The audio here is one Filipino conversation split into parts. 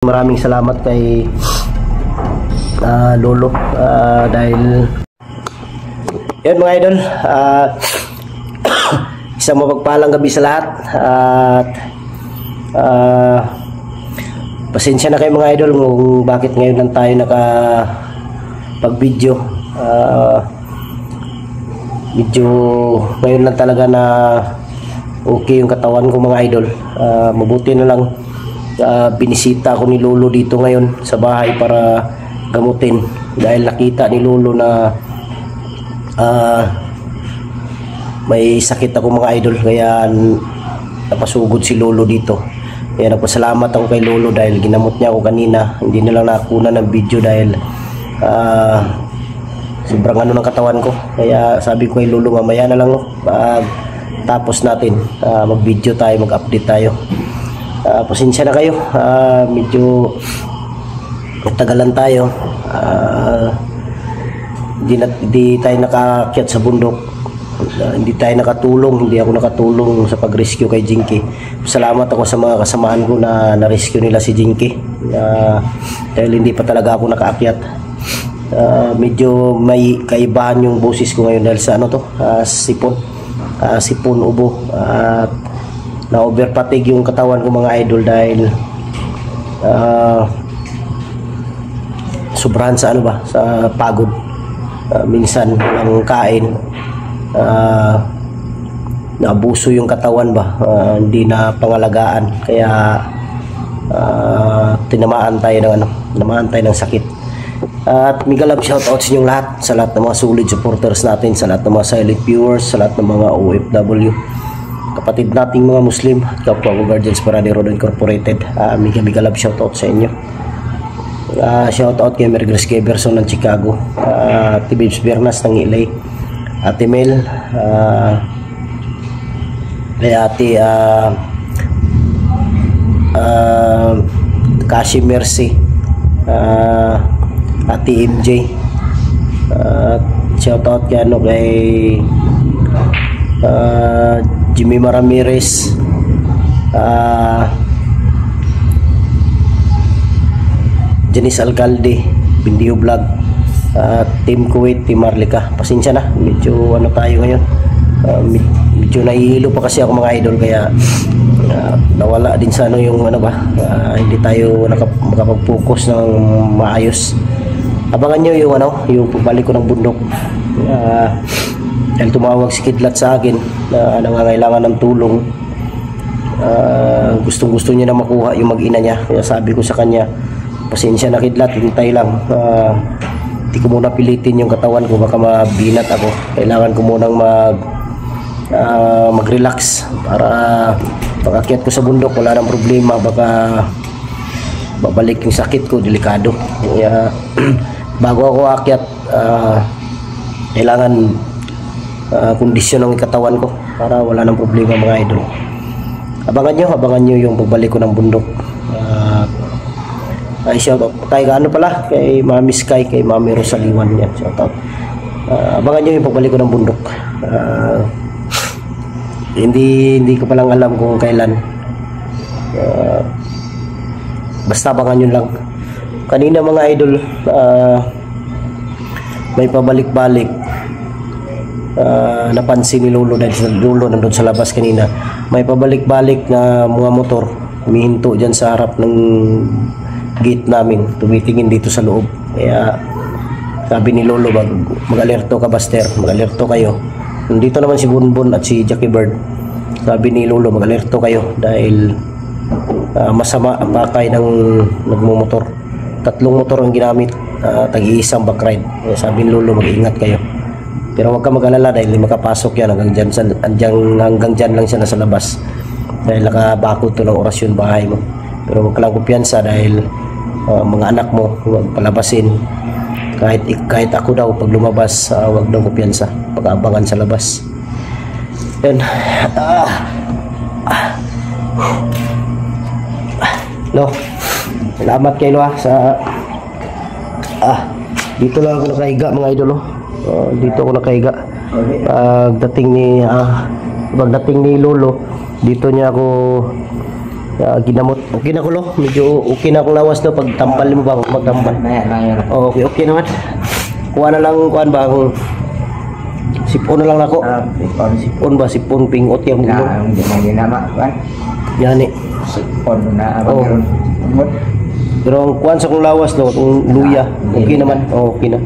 Maraming salamat kay Lolo dahil yun mga idol, isang mapagpalang gabi sa lahat at pasensya na kayo mga idol kung bakit ngayon lang tayo nakapag video. Medyo ngayon lang talaga na okay yung katawan ko mga idol. Mabuti na lang binisita ako ni Lolo dito ngayon sa bahay para gamutin dahil nakita ni Lolo na may sakit ako mga idol, kaya napasugod si Lolo dito. Kaya nagpasalamat ako kay Lolo dahil ginamot niya ako kanina. Hindi na lang nakuna ng video dahil sobrang ano ng katawan ko. Kaya sabi ko kay Lolo, mamaya na lang tapos natin mag video tayo, mag update tayo. Pasensya na kayo, medyo matagalan tayo. Hindi tayo nakaakyat sa bundok, hindi tayo nakatulong, hindi ako nakatulong sa pag-rescue kay Jinky. Salamat ako sa mga kasamahan ko na na-rescue nila si Jinky dahil hindi pa talaga ako nakaakyat. Medyo may kaibahan yung boses ko ngayon dahil sa ano to, sipon ubo at na overfatigue yung katawan ko mga idol dahil sobrahan sa ano ba, sa pagod. Minsan ang kain naabuso yung katawan ba, hindi na pangalagaan, kaya tinamaan tayo ng sakit. At mega love shoutout sa inyong lahat, sa lahat ng mga solid supporters natin, sa lahat ng mga silent viewers, sa lahat ng mga OFW, kapatid nating mga Muslim, kapwa ko Guardians Parade Road Incorporated. Mega love shoutout sa inyo. Shoutout kay Mergres Keverson ng Chicago, Tibibs Bernas ng Ilay, Ate Mel, kay Ate Kashi Mercy, Ate MJ, shoutout kay Jimmy Ramirez, Janice Alcalde, Bindio Vlog, Team Kuwait, Team Marlica. Pasensya na, medyo ano tayo ngayon, medyo nahihilo pa kasi ako mga idol, kaya nawala din sa ano yung ano ba, hindi tayo makapag-focus ng maayos. Abangan nyo yung ano, yung pagbalik ko ng bundok. Dahil tumawag si Kidlat sa akin na nangangailangan ng tulong. Gustong-gusto niya na makuha yung mag-ina niya. Kaya sabi ko sa kanya, pasensya na Kidlat, hintay lang. Hindi ko muna pilitin yung katawan ko, baka mabinat ako. Kailangan ko munang mag-relax para pag-akyat ko sa bundok wala nang problema, baka babalik yung sakit ko, delikado. Kaya bago ako akyat, kailangan kondisyon ng katawan ko para wala nang problema mga idol. Abangan nyo yung pagbalik ko ng bundok. Shoutout kay kay Mami Sky, kay Mami Rosaliwan yan, shoutout. Abangan nyo yung pagbalik ko ng bundok. Hindi ko palang alam kung kailan, basta abangan nyo lang. Kanina mga idol, may pabalik-balik, napansin ni Lolo dahil sa Lolo nandun sa labas kanina. May pabalik-balik na mga motor humihinto dyan sa harap ng gate namin, tumitingin dito sa loob. Kaya sabi ni Lolo, mag-alerto ka Buster, mag-alerto kayo. Nandito naman si Bunbun at si Jackie Bird. Sabi ni Lolo, mag-alerto kayo dahil masama ang pakay ng nagmumotor. 3 motor ang ginamit, tag-iisang backride. Kaya sabi ni Lolo, mag-ingat kayo. Pero huwag ka mag-alala dahil hindi makapasok yan hanggang dyan lang siya nasa labas dahil nakabakod to ng orasyon bahay mo. Pero huwag ka lang kumpiyansa dahil mga anak mo huwag palabasin. Kahit ako daw pag lumabas, huwag nang kumpiyansa, pag-aabangan sa labas. Yan. No, salamat kayo sa dito lang ako nakahiga mga idol. Dito ako nakahiga. Pagdating ni Lolo, dito niya ako ginamot. Okay na ko lo. Medyo okay na akong lawas no pag tampal mo ba magtampal. Oh, okay naman. Kuha na lang kuan ba ang sipon na lang ako. Sipon ba sipon pingot yang gulo. Hindi na kuan. Yani. Sipon na abang Pero ang kuan sa kong lawas no, kung luya, okay naman. Okay na.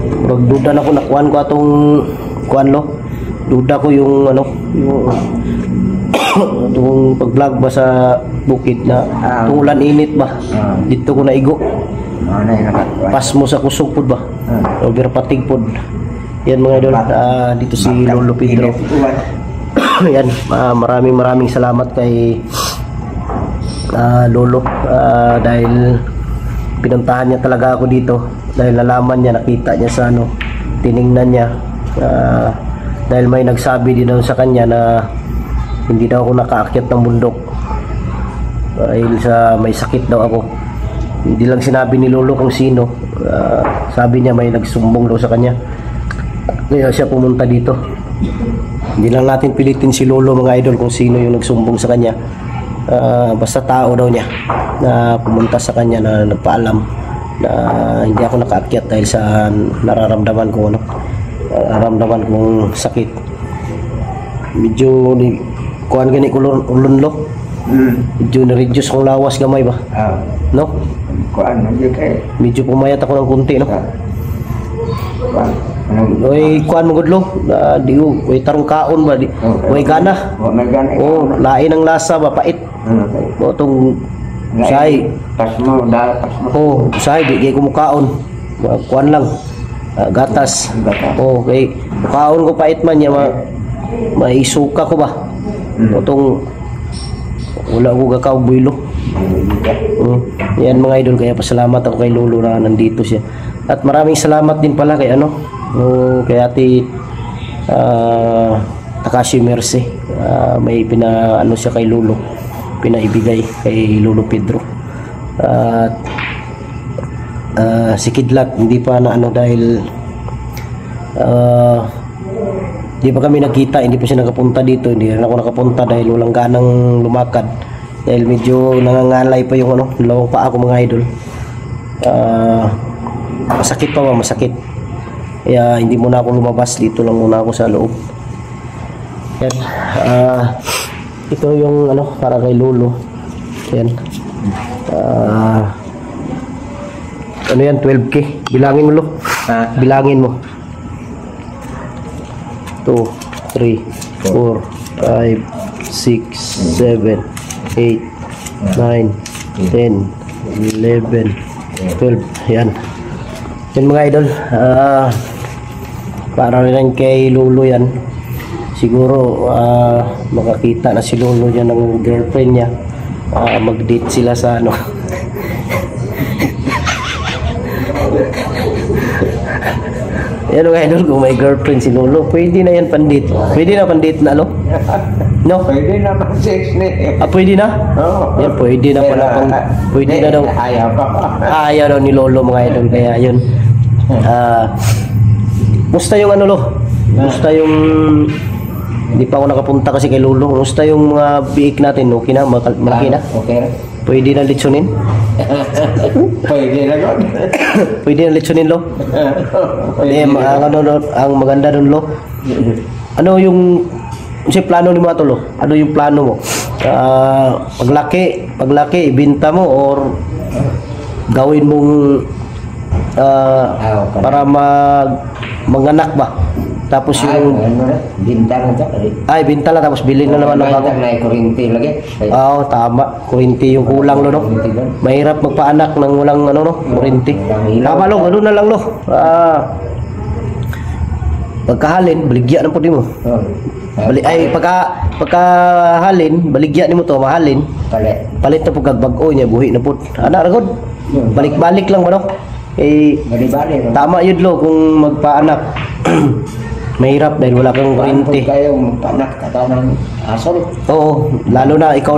Pero duda na ko na kuan ko atong kuan lo. Duda ko yung ano, yung itong pag-vlog ba sa bukid na tulan init ba. Dito ko naigo. Pas mo sa kusog pod ba. Over patig pod. Yan mga idol, dito si Lolo Pedro. Yan, maraming salamat kay Lolo dahil pinuntahan niya talaga ako dito dahil nalaman niya, nakita niya sa ano, tiningnan niya dahil may nagsabi din daw sa kanya na hindi daw ako nakaakyat ng bundok dahil sa may sakit daw ako. Hindi lang sinabi ni Lolo kung sino, sabi niya may nagsumbong daw sa kanya kaya siya pumunta dito. Hindi lang natin pilitin si Lolo mga idol kung sino yung nagsumbong sa kanya. Basta tao daw niya na pumunta sa kanya na nagpaalam na hindi ako nakaakyat dahil sa nararamdaman ko nararamdaman kong sakit. Medyo kuan gani ko ulunlo. Medyo na-reduce kong lawas gamay ba? No? Kuan medyo pumayat ako ng kunti no? Oy kuan mo gudlo, di oy tarong kaon ba di. Oy gana. Oh, lain ang lasa ba pait. O tong say pas mo. Oh, say di ko mukaon. Kuan lang. Gatas. Oh, kay mukaon ko pait man ya maisuka ko ba. O tong wala ko gakaw builo. Yan mga idol, kaya pasalamat ako kay Lolo na nandito siya. At maraming salamat din pala kay kay Ate Takashi Mercy. May siya kay Lolo, pinaibigay kay Lolo Pedro. At si Kidlat hindi pa na dahil hindi pa kami nagkita, hindi pa siya nakapunta dito, hindi rin ako nakapunta dahil walang ganang lumakad dahil medyo nangangalay pa yung dalawang paa ko mga idol. Masakit pa ba? Masakit. Kaya hindi muna ako lumabas, dito lang muna ako sa loob. Yan. Ito yung para kay Lolo. Yan. Yan 12K. Bilangin mo lo. Bilangin mo. 2, 3, 4, 5, 6, 7, 8, 9, 10, 11, 12. Yan. Yan mga idol. Para rin kay Lolo yan. Siguro makakita na si Lolo niya ng girlfriend niya. Mag-date sila sa Yan mga idol, kung may girlfriend si Lolo, pwede na yan pandit. Pwede na pandit na No? Pwede na mag-sex pwede na? Oo. Yan, pwede na pala kung pwede na daw. Ayaw pa. Ayaw daw ni Lolo mga idol, kaya yun. Musta yung Lo? Musta yung hindi pa ako nakapunta kasi kay Lolo. Musta yung mga biik natin? Okay na? Malaki na? Okay na. Pwede na litsunin? Pwede na doon. Pwede na litsunin, Lo? Ang maganda doon, Lo. Ano yung plano ni mo ato, Lo? Ano yung plano mo? Paglaki, ibenta mo or gawin mong para manganak ba? Tapos yung binta lang binta lang tapos bilhin na naman ng bago. May kurinti lagi. Oo, tama. Kurinti yung kulang lo, no? Mahirap magpaanak ng walang kurinti. Tama lo, ganoon na lang lo. Pagkahalin, baligya na po di mo. Pagkahalin, baligya ni mo to, mahalin. Palit na po kagbag-o niya, buhi na po. Ana ragod. Balik-balik lang ba no? Tama yun lo kung magpaanak. Mahirap dahil wala kang kuryente. Kayo magpaanak ng asol. Oo, lalo na ikaw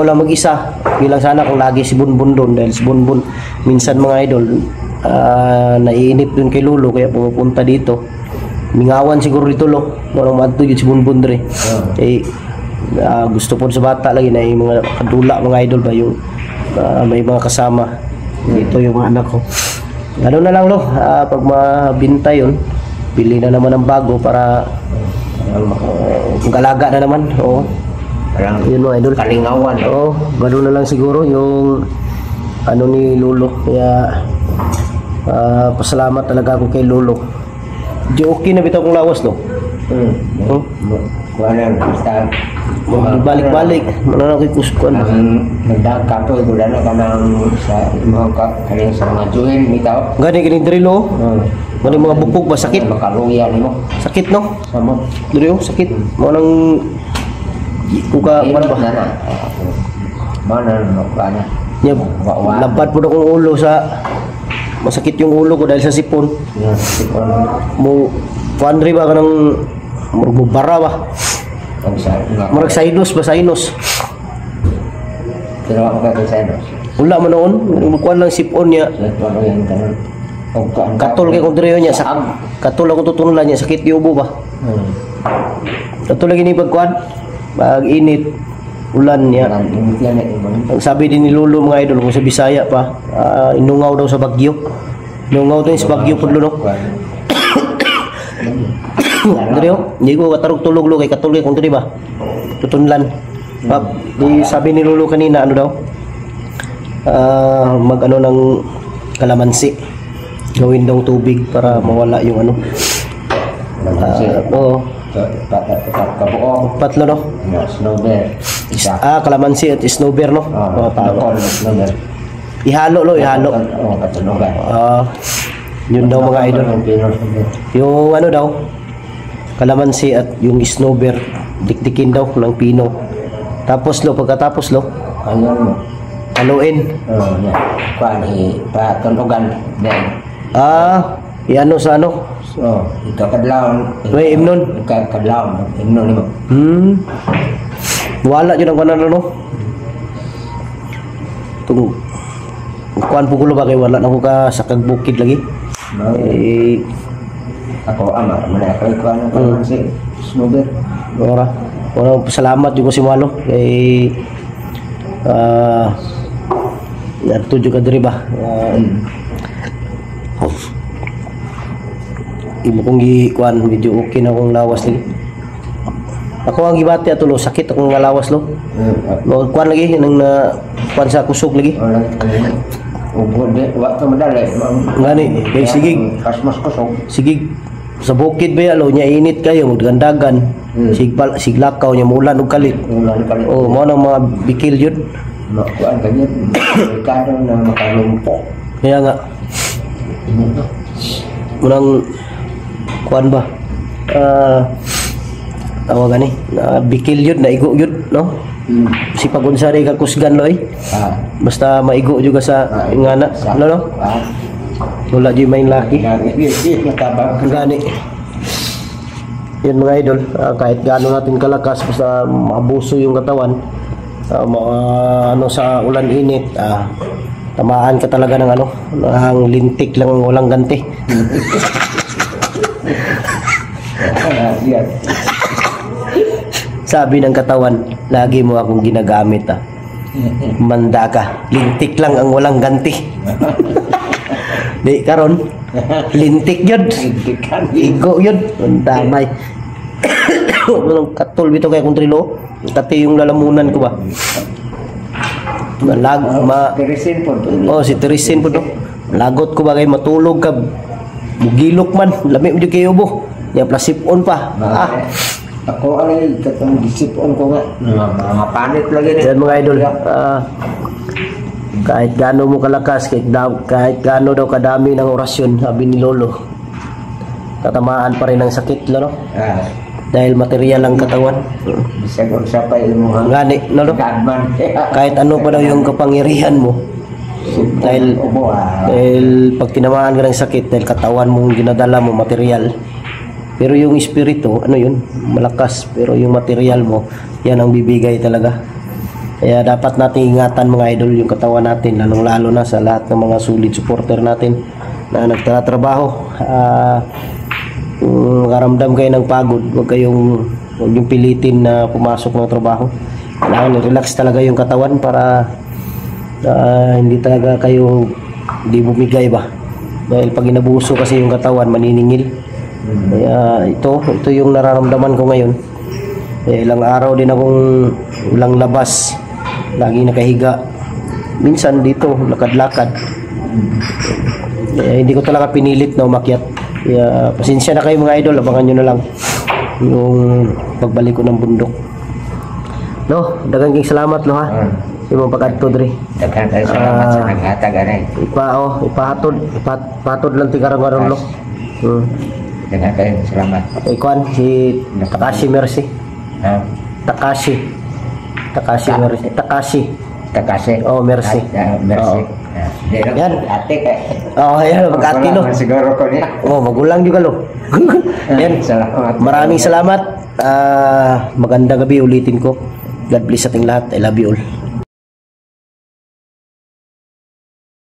lang mag-isa. Bilang sana kung lagi si Bunbun doon dahil si Bunbun minsan mga idol naiinip dun kay Lolo kaya pumupunta dito. Mingawan siguro dito lo. Walang madto yun si Bunbun dre. gusto po sa bata lagi na yung mga kadula mga idol ba yung may mga kasama dito yung mga anak ko. Ano na lang no, pag mabinta yun, bili na naman ng bago para mag-alaga na naman. Oo. Parang Yun mga idol. kalingawan. Oo, gano'n na lang siguro yung ano ni Lolo. Kaya pasalamat talaga ako kay Lolo. Di okay na bitaw kong lawas no. Oh, Kuha na, basta balik-balik. Mananakit ko sukuan. ang nagdagkato, ito na ka ng sa mga kanina sa mga juhin, bitaw. Gani drilo. Gani mga bukog ba sakit? Makaluyan mo. Sakit no? Samo. Drilo sakit. Mo nang kuka Iwan ba? na na. Mana na na. Nya lampad po akong ulo sa masakit yung ulo ko dahil sa sipon. Yan, sipon. Mo kuandri ba kanang bara ba? Ang sa nga. Murag sinus ba sinus? Kinawa ko ka sa ino. Wala man noon, kuan lang sipon niya. So, ano yan kanon. Katol kay kong diriyo niya sa katol ako tutunulan niya sakit yung ubo ba? Katol lagi ni pagkuan. Pag init ulan niya. Yan, yan, yan. Ang sabi din ni Lolo mga idol kung sa Bisaya pa, inungaw daw sa Bagyo. Inungaw din sa Bagyo pudlo no. Diriyo, hindi ko katarog tulog lo kay katol kay kung diri ba. Tutunlan. Di sabi ni Lolo kanina ano daw? Mag ano ng kalamansi. Gawin daw tubig para mawala yung ano. Oo. Kabuo. Patlo no? Snowbear. Isa. Kalamansi at snowbear no? Tama. Snowbear. Ihalo lo, ihalo. Oo, katunugan. Yun daw mga idol. Yung ano daw, kalamansi at yung snowbear, dikdikin daw ng pino. Tapos lo, pagkatapos lo, Ayun mo. haluin. Oo, yan. Kuan, patunugan. Then, Iano sa ano? so, ito kadlaw. May imnon. Kadlaw. Imnon mo. Wala yun ang kanan no? Tung kuan po kulo ba kay wala na ko ka sa kagbukid lagi. Ako ama, mana ako kuan ang si Snowbear. Ora. Salamat juga si Malo kay tuju ka diri ba. Imo kong kuan medyo okay na akong lawas lagi. Ako ang gibati atulo sakit akong lawas lo. No kuan lagi nang na kuan sa kusog lagi. Ubod de, waktu madali. Ngani, kay sigig. Kasmas kusog. Sigig sa bukid ba alo nya init kayo magdandagan. Siglakaw nya mulan og kalit. Ulan kalit. Oh, mo nang mga bikil yun. Kuan kanya. Karo na makalumpo. Kaya nga munang kuan ba? Tawag gani, bikil yun, naigo yun, no? Si pagunsari ka kusgan loy. Basta maigo juga sa ingana, ano no? Wala di main laki. Gani. Yan mga idol, kahit gaano natin kalakas basta maabuso yung katawan, ano sa ulan init, tamaan ka talaga ng ano, ng lintik lang walang ganti. Sabi ng katawan, lagi mo akong ginagamit manda ka, lintik lang ang walang ganti. Di karon, lintik yun. Igo yun. Ang damay. Katol bito kay kong trilo. Kati yung lalamunan ko ba. Teresin po. Si Teresin po to. Lagot ko ba kay matulog ka. Bugilok man. Lami mo di kayo bo. Yung plasipon pa. Ako ay katong disipon ko nga. Mga panit lagi Yan mga idol. Kahit gaano mo kalakas, kahit gaano daw kadami ng orasyon, sabi ni Lolo, tatamaan pa rin ng sakit, no? Dahil material ang katawan. Bisag unsa pa imo Ngani, no? Kahit ano pa daw yung kapangyarihan mo. Dahil pag tinamaan ka ng sakit, dahil katawan mong ginadala mo, material. Pero yung espiritu, ano yun? Malakas. Pero yung material mo, yan ang bibigay talaga. Kaya dapat natin ingatan mga idol yung katawan natin, lalong-lalo na sa lahat ng mga solid supporter natin na nagtatrabaho. Makaramdam kayo ng pagod, huwag kayong Huwag yung pilitin na pumasok ng trabaho. Kailangan relax talaga yung katawan para hindi talaga kayo di bumigay ba. Dahil pag inabuso kasi yung katawan, maniningil. Kaya ito yung nararamdaman ko ngayon. Ilang araw din akong walang labas. Lagi nakahiga. Minsan dito, lakad-lakad. Hindi ko talaga pinilit na umakyat. Kaya pasensya na kayo mga idol, abangan nyo na lang yung pagbalik ko ng bundok. No, daghang king salamat no ha. Yung mga pag-adto dre. Daghan kayo salamat sa naghatag anay. Ipatod lang tigarang-garang lo. Daghan kayo salamat. Ikuan si Takashi Mercy. Takashi Takase. Oh, Mercy. Mercy. Yan. Ate kay. Ayan, mag-ati no. Siguro ko niya. Magulang juga lo. Yan. Salamat. Maraming salamat. Magandang gabi ulitin ko. God bless ating lahat. I love you all.